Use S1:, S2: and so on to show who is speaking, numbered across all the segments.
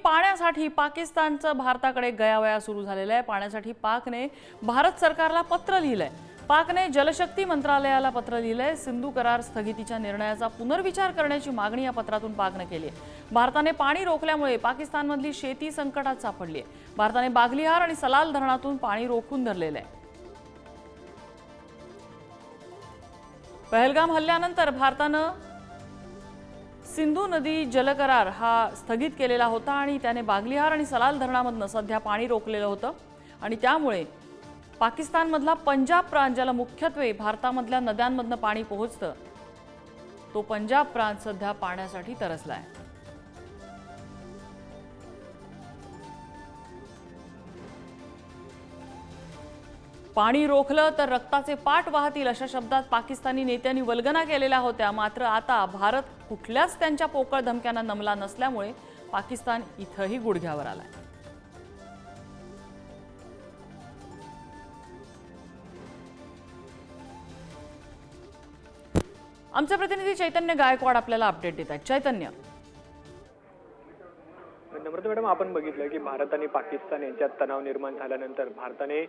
S1: पाण्यासाठी पाकिस्तानचं भारताकडे गयावया सुरू झालेला आहे। पाण्यासाठी पाकने भारत सरकारला पत्र लिहिलंय। पाकने जलशक्ती मंत्रालयाला पत्र लिहिलंय। सिंधू करार स्थगितीच्या निर्णयाचा पुनर्विचार करण्याची मागणी या पत्रातून पाकने केली आहे। भारताने पाणी रोखल्यामुळे पाकिस्तानमधली शेती संकटात सापडली आहे। भारताने बागलिहार आणि सलाल धरणातून पाणी रोखून धरलेलं आहे। पहलगाम हल्ल्यानंतर भारताने सिंधू नदी जलकरार हा स्थगित केलेला होता आणि त्याने बागलिहार आणि सलाल धरणामधनं सध्या पाणी रोखलेलं होतं आणि त्यामुळे पाकिस्तानमधला पंजाब प्रांत ज्याला मुख्यत्वे भारतामधल्या नद्यांमधनं पाणी पोहोचतं तो पंजाब प्रांत सध्या पाण्यासाठी तरसलाय। पाणी रोखलं तर रक्ताचे पाट वाहतील अशा शब्दात पाकिस्तानी नेत्यांनी वल्गना केलेल्या होत्या। मात्र आता भारत कुठल्याच त्यांच्या पोकळ धमक्यांना नमला नसल्यामुळे पाकिस्तान इथंही गुडघ्यावर आलाय। आमचे प्रतिनिधी चैतन्य गायकवाड आपल्याला अपडेट देत आहेत। चैतन्य,
S2: नम्रता मॅडम, आपण बघितलं की भारत आणि पाकिस्तान यांच्यात तणाव निर्माण झाल्यानंतर भारताने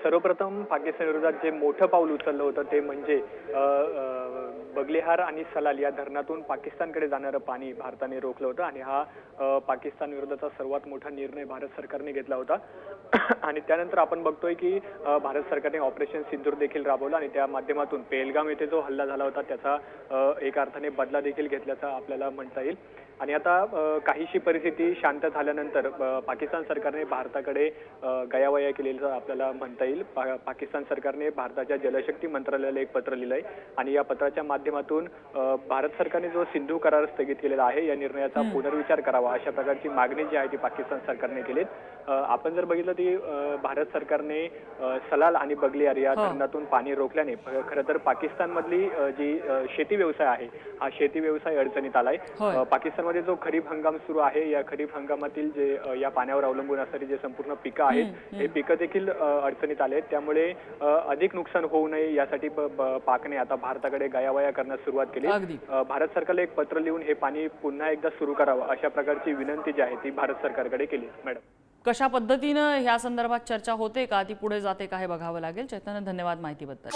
S2: सर्वप्रथम पाकिस्तान विरोधात जे मोठं पाऊल उचललं होतं ते म्हणजे बगलिहार आणि सलाल या धरणातून पाकिस्तानकडे जाणारं पाणी भारताने रोखलं होतं आणि हा पाकिस्तान विरोधाचा सर्वात मोठा निर्णय भारत सरकारने घेतला होता। आणि त्यानंतर आपण बघतोय की भारत सरकारने ऑपरेशन सिंदूर देखील राबवलं आणि त्या माध्यमातून पहलगाम येथे जो हल्ला झाला होता त्याचा एका अर्थाने बदला देखील घेतल्याचा आपल्याला म्हणता येईल। आणि आता काहीशी परिस्थिती शांत झाल्यानंतर पाकिस्तान सरकारने भारताकडे गयावया केलेलं आपल्याला म्हणता येईल। पाकिस्तान सरकारने भारताच्या जलशक्ती मंत्रालयाला एक पत्र लिहिलंय आणि या पत्राच्या माध्यमातून भारत सरकारने जो सिंधू करार स्थगित केलेला आहे या निर्णयाचा पुनर्विचार करावा अशा प्रकारची मागणी जी आहे ती पाकिस्तान सरकारने केली। आपण जर बघितलं ती भारत सरकारने सलाल आणि बगलिहार या धरणातून पाणी रोखल्याने खरं तर पाकिस्तानमधली जी शेती व्यवसाय आहे हा शेती व्यवसाय अडचणीत आलाय। पाकिस्तानमध्ये जो खरीप हंगाम सुरू आहे या खरीप हंगामातील जे या पाण्यावर अवलंबून असणारी जे संपूर्ण पिकं आहेत हे पिकं देखील अडचणीत आले। त्यामुळे अधिक नुकसान होऊ नये यासाठी पाकने आता भारताकडे गयावया करण्यास सुरुवात केली। भारत सरकारला एक पत्र लिहून हे पाणी पुन्हा एकदा सुरू करावं अशा प्रकारची विनंती जी आहे ती भारत सरकारकडे केली। मॅडम,
S1: कशा पद्धतीनं या संदर्भात चर्चा होते का, ती पुढे जाते का हे बघावं लागेल। चैतन्य, धन्यवाद माहितीबद्दल।